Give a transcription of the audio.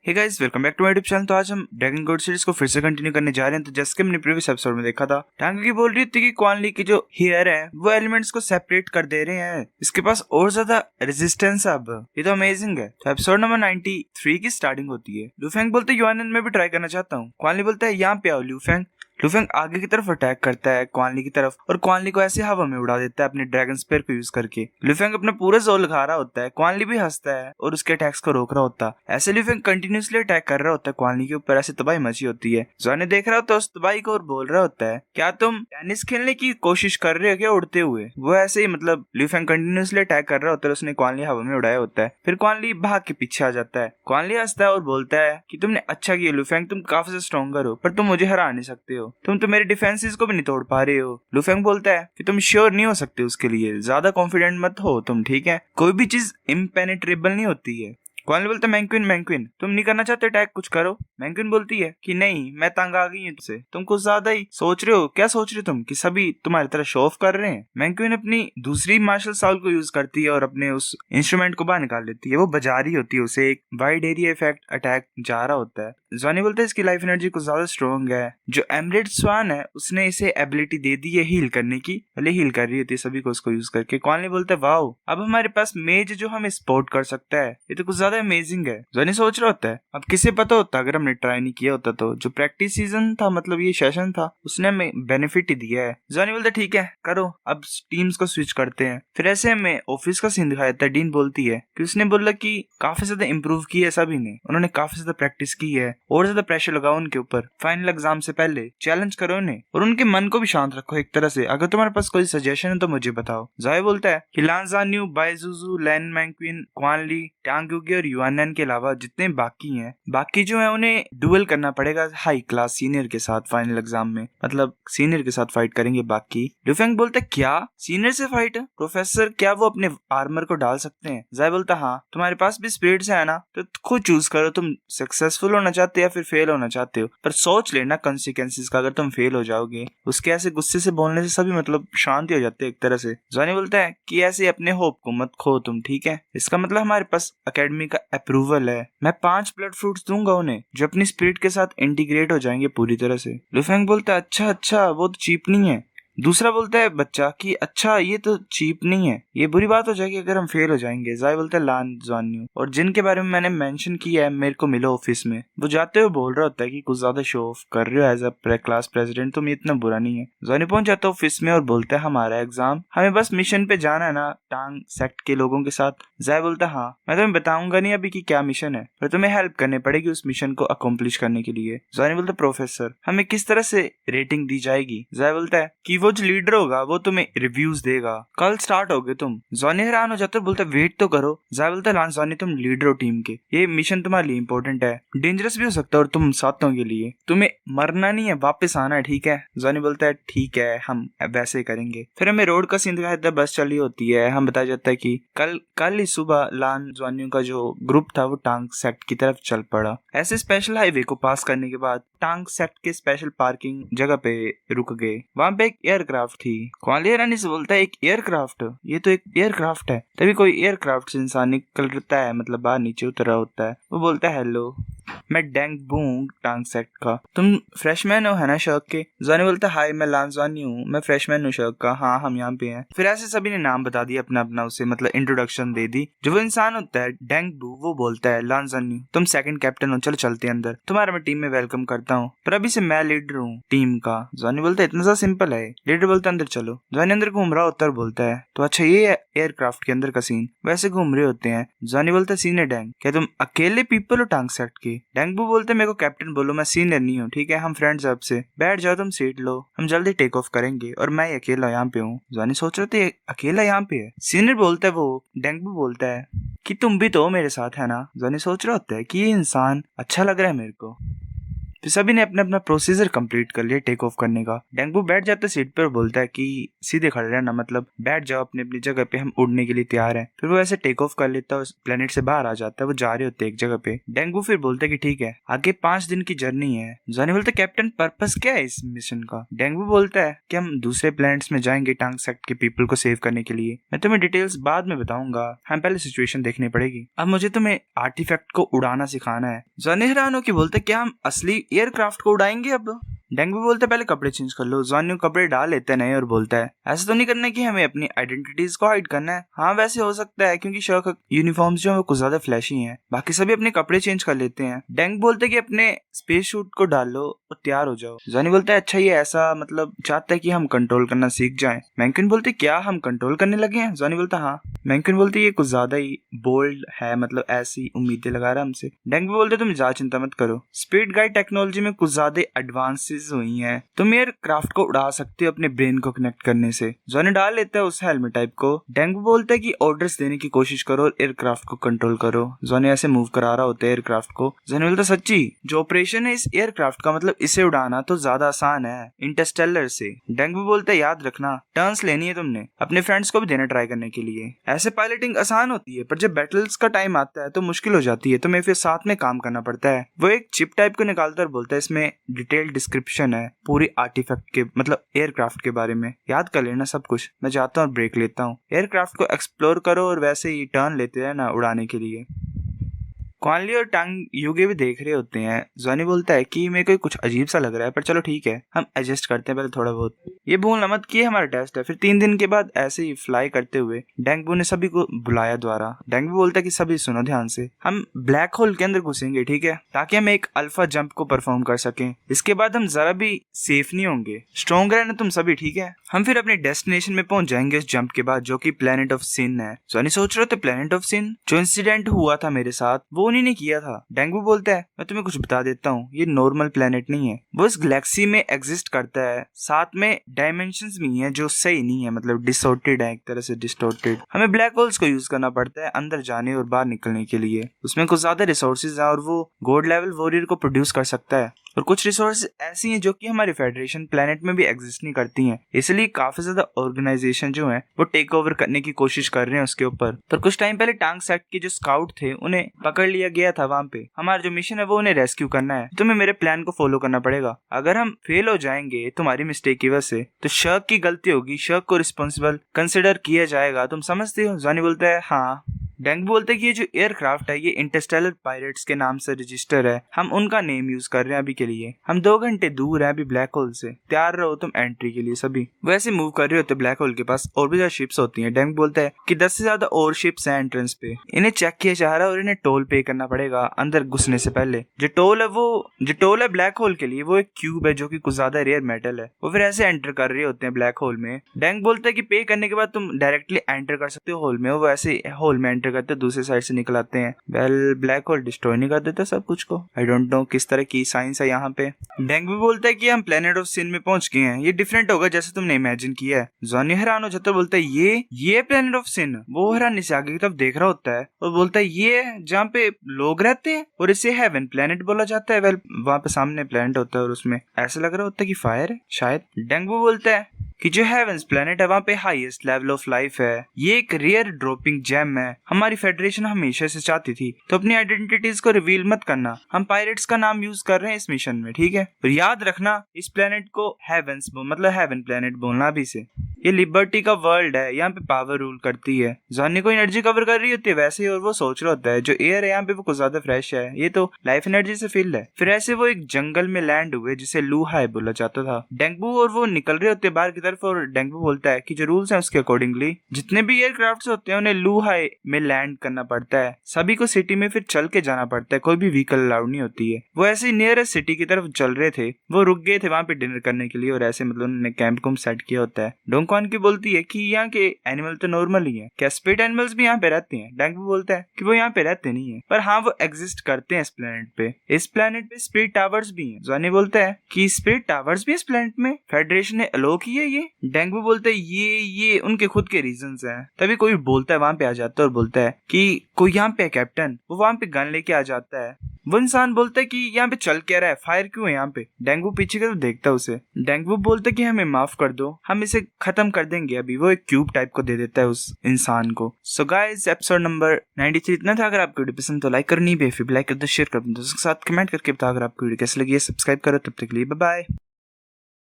Hey guys, welcome back to my YouTube channel. तो आज हम ड्रैगन कोड सीरीज को फिर से कंटिन्यू करने जा रहे हैं। तो जैसे कि हमने प्रीवियस एपिसोड में देखा था, टांगी बोल रही थी कि क्वान ली की जो हेयर है वो एलिमेंट्स को सेपरेट कर दे रहे हैं, इसके पास और ज्यादा रेजिस्टेंस है। अब ये तो अमेजिंग है। तो एपिसोड नंबर 93 की स्टार्टिंग होती है। लूफेंग बोलते है युआनन मैं भी ट्राई करना चाहता हूँ। क्वान ली बोलता है यहाँ पे आओ लूफेंग। लूफेंग आगे की तरफ अटैक करता है क्वान ली की तरफ और क्वान ली को ऐसे हवा में उड़ा देता है अपने ड्रैगन स्पेयर को यूज करके। लूफेंग अपना पूरा जोर लगा रहा होता है, क्वान ली भी हंसता है और उसके अटैक्स को रोक रहा होता है। ऐसे लूफेंग कंटिन्यूसली अटैक कर रहा होता है क्वान ली के ऊपर, ऐसे तबाही मची होती है। ज़ॉनी देख रहा होता है उस तबाही को और बोल रहा होता है क्या तुम टेनिस खेलने की कोशिश कर रहे हो क्या उड़ते हुए। वो ऐसे ही मतलब लूफेंग कंटिन्यूसली अटैक कर रहा होता है, उसने क्वान ली हवा में उड़ाया होता है। फिर क्वान ली भाग के पीछे आ जाता है। क्वान ली हंसता है और बोलता है कि तुमने अच्छा किया लूफेंग, तुम काफी स्ट्रॉन्गर हो पर तुम मुझे हरा नहीं सकते हो, तुम तो मेरे डिफेंसेस को भी नहीं तोड़ पा रहे हो। लूफेंग बोलता है कि तुम श्योर नहीं हो सकते, उसके लिए ज्यादा कॉन्फिडेंट मत हो तुम, ठीक है। कोई भी चीज इम्पेनेट्रेबल नहीं होती है। क्वान ली बोलता है मैंक्विन तुम नहीं करना चाहते अटैक, कुछ करो। मैंक्विन बोलती है कि नहीं मैं तंग आ गई हूं तुमसे, तुम कुछ ज्यादा ही सोच रहे हो। क्या सोच रहे हो तुम कि सभी तुम्हारी तरह शो ऑफ कर रहे हैं। मैंक्विन अपनी दूसरी मार्शल साउल को यूज करती है और अपने उस इंस्ट्रूमेंट को बाहर निकाल लेती है। वो बजा रही होती है, उसे एक वाइड एरिया इफेक्ट अटैक जा रहा होता है। ज़ॉनी बोलता है इसकी लाइफ एनर्जी कुछ ज्यादा स्ट्रॉन्ग है। जो एमरेड स्वान है उसने इसे एबिलिटी दे दी है हील करने की, भले हील कर रही होती है सभी को उसको यूज करके। क्वान ली बोलता है वाओ, अब हमारे पास मेज जो हमें सपोर्ट कर सकता है, ये तो कुछ ज्यादा अमेजिंग है। ज़ॉनी सोच रहा होता है अब किसे पता होता अगर हमने ट्राई नहीं किया होता तो। जो प्रैक्टिस सीजन था मतलब ये सेशन था, उसने हमें बेनिफिट ही दिया है। ज़ॉनी बोलता है ठीक है करो, अब टीम्स को स्विच करते हैं। फिर ऐसे हमें ऑफिस का सीन दिखाया था। डीन बोलती है कि उसने बोला कि काफी ज्यादा इंप्रूव की है सभी ने, उन्होंने काफी ज्यादा प्रैक्टिस की है और ज्यादा प्रेशर लगाओ उनके ऊपर, फाइनल एग्जाम से पहले चैलेंज करो उन्हें और उनके मन को भी शांत रखो एक तरह से। अगर तुम्हारे पास कोई सजेशन है तो मुझे बताओ। ज़ॉय बोलता है कि लान ज़ान्यू, बाइजुजू, लैन मैंक्विन, क्वान ली, टांग युगी और युआनन के अलावा जितने बाकी हैं, बाकी जो है उन्हें डुएल करना पड़ेगा हाई क्लास सीनियर के साथ फाइनल एग्जाम में, मतलब सीनियर के साथ फाइट करेंगे बाकी। लूफेंग बोलता है क्या सीनियर से फाइट प्रोफेसर, क्या वो अपने आर्मर को डाल सकते हैं। ज़ॉय बोलता हाँ तुम्हारे पास भी स्पिरिट्स है ना, तो खुद चूज करो तुम सक्सेसफुल होना चाहते हो या फिर फेल होना चाहते हो, पर सोच लेना कॉन्सिक्वेंसेस का। अगर तुम फेल हो जाओगे, उसके ऐसे गुस्से से बोलने से सभी मतलब शांति हो जाते हैं एक तरह से। ज़ॉनी बोलता है कि ऐसे अपने होप को मत खो तुम, ठीक है। इसका मतलब हमारे पास एकेडमी का अप्रूवल है, मैं 5 ब्लड फ्रूट्स दूंगा उन्हें जो अपनी स्पिरिट के साथ इंटीग्रेट हो जाएंगे पूरी तरह से। लूफेंग बोलता है अच्छा अच्छा वो तो चीप नहीं है। दूसरा बोलता है बच्चा कि अच्छा ये तो चीप नहीं है, ये बुरी बात हो जाएगी अगर हम फेल हो जाएंगे। ज़ॉय बोलता है लान ज़ान्यू और जिनके बारे में मैंने मेंशन किया है मेरे को मिलो ऑफिस में। वो जाते हुए बोल रहा होता है कि कुछ ज्यादा शो ऑफ कर रहे हो एज अ क्लास प्रेसिडेंट, तुम इतना बुरा नहीं है। ज़ॉनी पहुंच जाता है ऑफिस में और बोलता है हमारा एग्जाम, हमें बस मिशन पे जाना है ना टांग सेक्ट के लोगों के साथ। ज़ॉय बोलता है हाँ मैं तुम्हें बताऊंगा नहीं अभी कि क्या मिशन है, पर तुम्हें हेल्प करनी पड़ेगी उस मिशन को अकम्प्लिश करने के लिए। ज़ॉनी बोलता है प्रोफेसर हमें किस तरह से रेटिंग दी जाएगी। ज़ॉय बोलता है कि वो जो लीडर होगा वो तुम्हें रिव्यूज देगा, कल स्टार्ट होगे तुम। ज़ॉनी हैरान हो जाता है, बोलता है वेट तो करो। ज़ॉय बोलता है लान ज़ॉनी तुम लीडर हो टीम के, ये मिशन तुम्हारे लिए इंपॉर्टेंट है, डेंजरस भी हो सकता है और तुम साथों के लिए, तुम्हें मरना नहीं है वापस आना है, ठीक है। ज़ॉनी बोलता है ठीक है हम वैसे ही करेंगे। फिर हमें रोड का सीन दिखाया, बस चली होती है। हम बताया जाता है कि कल ही सुबह लान ज़ॉनी का जो ग्रुप था वो टांग सेक्ट की तरफ चल पड़ा। ऐसे स्पेशल हाईवे को पास करने के बाद टांग सेक्ट के स्पेशल पार्किंग जगह पे रुक गए। वहां पे एक एयरक्राफ्ट थी। क्वान ली रानी से बोलता है एक एयरक्राफ्ट, ये तो एक एयरक्राफ्ट है। तभी कोई एयरक्राफ्ट से इंसान निकलता है, मतलब बाहर नीचे उतर रहा होता है। वो बोलता है हेलो मैं डेंग बूंग टांग सेक्ट का, तुम फ्रेशमैन हो है ना शर्क के। ज़ॉनी बोलता है हाय मैं लान ज़ॉनी हूँ, मैं फ्रेशमैन हूँ शर्क का, हाँ हम यहाँ पे हैं। फिर ऐसे सभी ने नाम बता दिया अपना अपना, उसे मतलब इंट्रोडक्शन दे दी। जो वो इंसान होता है डेंग बू, वो बोलता है लान ज़ॉनी तुम सेकंड कैप्टन हो, चलो चलते हैं अंदर, तुम्हारा मैं टीम में वेलकम करता हूँ, पर अभी से मैं लीडर हूँ टीम का। ज़ॉनी बोलता है इतना सा सिंपल है। लीडर बोलता है अंदर चलो। ज़ॉनी अंदर घूम रहा होता है, बोलता है तो अच्छा ये एयरक्राफ्ट के अंदर का सीन, वैसे घूम रहे होते हैं। ज़ॉनी बोलता है सीनियर डेंग क्या तुम अकेले पीपल हो टांग सेक्ट के। डेंग बू बोलते है मेरे को कैप्टन बोलो, मैं सीनियर नहीं हूँ, ठीक है हम फ्रेंड्स अब से, बैठ जाओ तुम सीट लो, हम जल्दी टेक ऑफ करेंगे और मैं अकेला यहाँ पे हूँ। ज़ॉनी सोच रहे थे अकेला यहाँ पे है। सीनियर बोलता है वो डेंग बू बोलता है कि तुम भी तो मेरे साथ है ना। ज़ॉनी सोच रहा होता है कि ये इंसान अच्छा लग रहा है मेरे को। फिर सभी ने अपना अपना प्रोसीजर कंप्लीट कर लिया टेक ऑफ करने का। डेंगू बैठ जाता है सीट पर और बोलता है कि सीधे खड़े रहना, मतलब बैठ जाओ अपनी अपनी जगह पे, हम उड़ने के लिए तैयार हैं। फिर वो ऐसे टेक ऑफ कर लेता है, उस प्लेनेट से बाहर आ जाता है। वो जा रहे होते हैं एक जगह पे। डेंगू फिर बोलता है कि ठीक है, आगे 5 दिन की जर्नी है। जॉनी बोलता है कैप्टन पर्पस क्या है इस मिशन का? डेंगू बोलता है कि हम दूसरे प्लैनेट्स में जाएंगे टांग सेक्ट के पीपल को सेव करने के लिए। मैं तुम्हें डिटेल्स बाद में बताऊंगा, हम पहले सिचुएशन देखनी पड़ेगी। अब मुझे तुम्हें आर्टिफैक्ट को उड़ाना सिखाना है। जॉनी हैरान होकर बोलता है क्या हम असली एयरक्राफ्ट को उड़ाएंगे अब? डेंगू बोलता है पहले कपड़े चेंज कर लो। जॉनी कपड़े डाल लेते हैं नए और बोलता है ऐसा तो नहीं करना कि हमें अपनी आइडेंटिटीज को हाइड करना है। हाँ वैसे हो सकता है क्योंकि शर्क यूनिफॉर्म्स जो है वो कुछ ज्यादा फ्लैशी हैं। बाकी सभी अपने कपड़े चेंज कर लेते हैं। डेंगू बोलते है कि अपने स्पेस सूट को डाल लो और तैयार हो जाओ। जॉनी बोलता है अच्छा ये ऐसा मतलब चाहता है कि हम कंट्रोल करना सीख जाएं। मैंकिन बोलते क्या हम कंट्रोल करने लगे हैं? जॉनी बोलता हाँ। मैंकिन बोलती ये कुछ ज्यादा ही बोल्ड है, मतलब ऐसी उम्मीदें लगा रहा है हमसे। डेंगू बोलते तुम ज्यादा चिंता मत करो, स्पीड गाइड टेक्नोलॉजी में कुछ ज्यादा एडवांसेस हुई हैं, तुम एयरक्राफ्ट को उड़ा सकते हो अपने ब्रेन को कनेक्ट करने से। जॉनी डाल लेता है उस हेलमेट टाइप को। डेंगू बोलता है कि ऑर्डर्स देने की कोशिश करो और एयरक्राफ्ट को कंट्रोल करो। जॉनी ऐसे मूव करा रहा होता है एयरक्राफ्ट को। जॉनी बोलता सच्ची जो ऑपरेशन है इस एयरक्राफ्ट का, मतलब इसे उड़ाना तो ज्यादा आसान है इंटरस्टेलर से। डेंगू बोलता है याद रखना टर्न्स लेनी है तुमने, अपने फ्रेंड्स को भी देना ट्राई करने के लिए। ऐसे पायलटिंग आसान होती है पर जब बैटल्स का टाइम आता है तो मुश्किल हो जाती है, तुम्हें फिर साथ में काम करना पड़ता है। वो एक चिप टाइप को निकालता और बोलता है इसमें डिटेल्ड डिस्क्रिप्शन है पूरी आर्टिफैक्ट के, मतलब एयरक्राफ्ट के बारे में, याद कर लेना सब कुछ। मैं जाता हूँ और ब्रेक लेता हूँ, एयरक्राफ्ट को एक्सप्लोर करो और वैसे ही टर्न लेते रहना उड़ाने के लिए। क्वानली और टांग यूगे भी देख रहे होते हैं। जॉनी बोलता है कि मेरे को कुछ अजीब सा लग रहा है पर चलो ठीक है हम एडजस्ट करते हैं पहले थोड़ा बहुत। ये भूलना मत कि हमारा टेस्ट है। फिर 3 दिन के बाद ऐसे ही फ्लाई करते हुए डेंगू ने सभी को बुलाया द्वारा। डेंगू बोलता है कि सभी सुनो ध्यान से, हम ब्लैक होल के अंदर घुसेंगे ठीक है, ताकि हम एक अल्फा जंप को परफॉर्म कर सकें। इसके बाद हम जरा भी सेफ नहीं होंगे, स्ट्रॉन्ग रहना तुम सभी ठीक है। हम फिर अपने डेस्टिनेशन में पहुंच जाएंगे इस जंप के बाद, जो कि प्लेनेट ऑफ सिन है। जॉनी सोच रहे थे प्लेनेट ऑफ सिन जो इंसिडेंट हुआ था मेरे साथ वो उन्हीं ने किया था। डेंगू बोलता है मैं तुम्हें कुछ बता देता हूँ, ये नॉर्मल प्लेनेट नहीं है, वो इस गैलेक्सी में एग्जिस्ट करता है। साथ में डायमेंशंस भी हैं जो सही नहीं है, मतलब डिस्टॉर्टेड है, एक तरह से डिस्टॉर्टेड। हमें ब्लैक होल्स को यूज करना पड़ता है अंदर जाने और बाहर निकलने के लिए। उसमें कुछ ज्यादा रिसोर्सेज है और वो गॉड लेवल वॉरियर को प्रोड्यूस कर सकता है। और कुछ रिसोर्स ऐसी हैं जो कि हमारे फेडरेशन प्लेनेट में भी एग्जिस्ट नहीं करती हैं, इसलिए काफी ज्यादा ऑर्गेनाइजेशन जो है वो टेक ओवर करने की कोशिश कर रहे हैं उसके ऊपर। पर कुछ टाइम पहले टांग सेक्ट के जो स्काउट थे उन्हें पकड़ लिया गया था वहां पे। हमारा जो मिशन है वो उन्हें रेस्क्यू करना है। तुम्हें मेरे प्लान को फॉलो करना पड़ेगा। अगर हम फेल हो जाएंगे तुम्हारी मिस्टेक की वजह से तो शर्क की गलती होगी, शर्क को रिस्पॉन्सिबल कंसिडर किया जाएगा, तुम समझते हो? जॉनी बोलता है हाँ। डेंगू बोलते हैं कि ये जो एयरक्राफ्ट है ये इंटरस्टेलर पायरेट्स के नाम से रजिस्टर है, हम उनका नेम यूज कर रहे हैं अभी के लिए। हम 2 घंटे दूर हैं अभी ब्लैक होल से, तैयार रहो तुम एंट्री के लिए। सभी वैसे मूव कर रहे होते ब्लैक होल के पास, और भी ज्यादा शिप्स होती हैं। डेंगू बोलता है कि 10 से ज्यादा और शिप्स हैं एंट्रेंस पे, इन्हें चेक किया जा रहा है और इन्हें टोल पे करना पड़ेगा अंदर घुसने से पहले। जो टोल है ब्लैक होल के लिए वो एक क्यूब है जो कि कुछ ज्यादा रेयर मेटल है। वो फिर ऐसे एंटर कर रहे होते हैं ब्लैक होल में। डेंगू बोलता है कि पे करने के बाद तुम डायरेक्टली एंटर कर सकते हो होल में। वो ऐसे होल में एंटर करते दूसरे साइड से निकल आते हैं। वेल ब्लैक होल डिस्ट्रॉय नहीं कर देता सब कुछ को। आई डोंट नो किस तरह की साइंस है यहाँ पे। डेंगू बोलता है कि हम प्लेनेट ऑफ सिन में पहुंच गए हैं, ये डिफरेंट होगा जैसे तुमने इमेजिन किया है। जॉनी हैरान हो जाता है, बोलता है ये प्लेनेट ऑफ सिन। वो हैरानी से आगे की तरफ देख रहा होता है और बोलता है ये जहाँ पे लोग रहते हैं और इसे हेवन प्लेनेट बोला जाता है। वेल वहाँ पे सामने प्लेनेट होता है और उसमें ऐसा लग रहा होता है कि फायर है शायद। डेंगू बोलता है कि जो हेवंस प्लेनेट है वहाँ पे हाईएस्ट लेवल ऑफ लाइफ है, ये एक रेयर ड्रॉपिंग जेम है। हमारी फेडरेशन हमेशा से चाहती थी, तो अपनी आइडेंटिटीज को रिवील मत करना। हम पायरेट्स का नाम यूज कर रहे हैं इस मिशन में ठीक है। और याद रखना इस प्लेनेट को हेवंस मतलब हेवन प्लेनेट बोलना भी से। ये लिबर्टी का वर्ल्ड है, यहाँ पे पावर रूल करती है। जॉनी को एनर्जी कवर कर रही होती है वैसे ही, और वो सोच रहा होता है जो एयर है यहाँ पे वो कुछ ज्यादा फ्रेश है, ये तो लाइफ एनर्जी से फिल्ड है। फिर ऐसे वो एक जंगल में लैंड हुए जिसे लूहाई बोला जाता था। डेंगू और वो निकल रहे होते बाहर की तरफ और डेंगू बोलता है कि जो रूल्स हैं उसके अकॉर्डिंगली जितने भी एयरक्राफ्ट होते हैं उन्हें लूहाई में लैंड करना पड़ता है। सभी को सिटी में फिर चल के जाना पड़ता है, कोई भी व्हीकल अलाउड नहीं होती है। वो ऐसे ही नियरेस्ट सिटी की तरफ चल रहे थे, वो रुक गए थे वहां पे डिनर करने के लिए और ऐसे मतलब उन्होंने कैंप को सेट किया होता है। डोंकॉन की बोलती है कि यहाँ के एनिमल तो नॉर्मल ही है, क्या स्पेट एनिमल्स भी यहाँ पे रहते हैं? डेंगू बोलता है कि वो यहाँ पे रहते नहीं है, पर हाँ वो एग्जिस्ट करते हैं इस प्लेनेट पे। इस प्लेनेट पे स्पिरिट टावर्स भी हैं। जॉनी बोलता है कि स्पिरिट टावर्स भी इस प्लेनेट में फेडरेशन ने अलो की है ये। डेंगू बोलता है ये उनके खुद के रीजंस हैं। तभी कोई बोलता है वहां पे आ जाता है और बोलता है कि कोई यहाँ पे है कैप्टन। वो वहां पे गन लेके आ जाता है। वो इंसान बोलता है कि यहाँ पे चल क्या रहा है, फायर क्यों है यहाँ पे। डेंगू पीछे का तो देखता है उसे। डेंगू बोलता है कि हमें माफ कर दो, हम इसे खत्म कर देंगे अभी। वो एक क्यूब टाइप को दे देता है उस इंसान को। सो गाइस, एपिसोड नंबर 93 इतना था। अगर आपको वीडियो पसंद तो लाइक करनी, बेफिक लाइक कर दो, शेयर कर दो, उसके साथ कमेंट करके बताओ अगर आपको वीडियो कैसे लगी है। सब्सक्राइब करो, तब तक के लिए बाय बाय।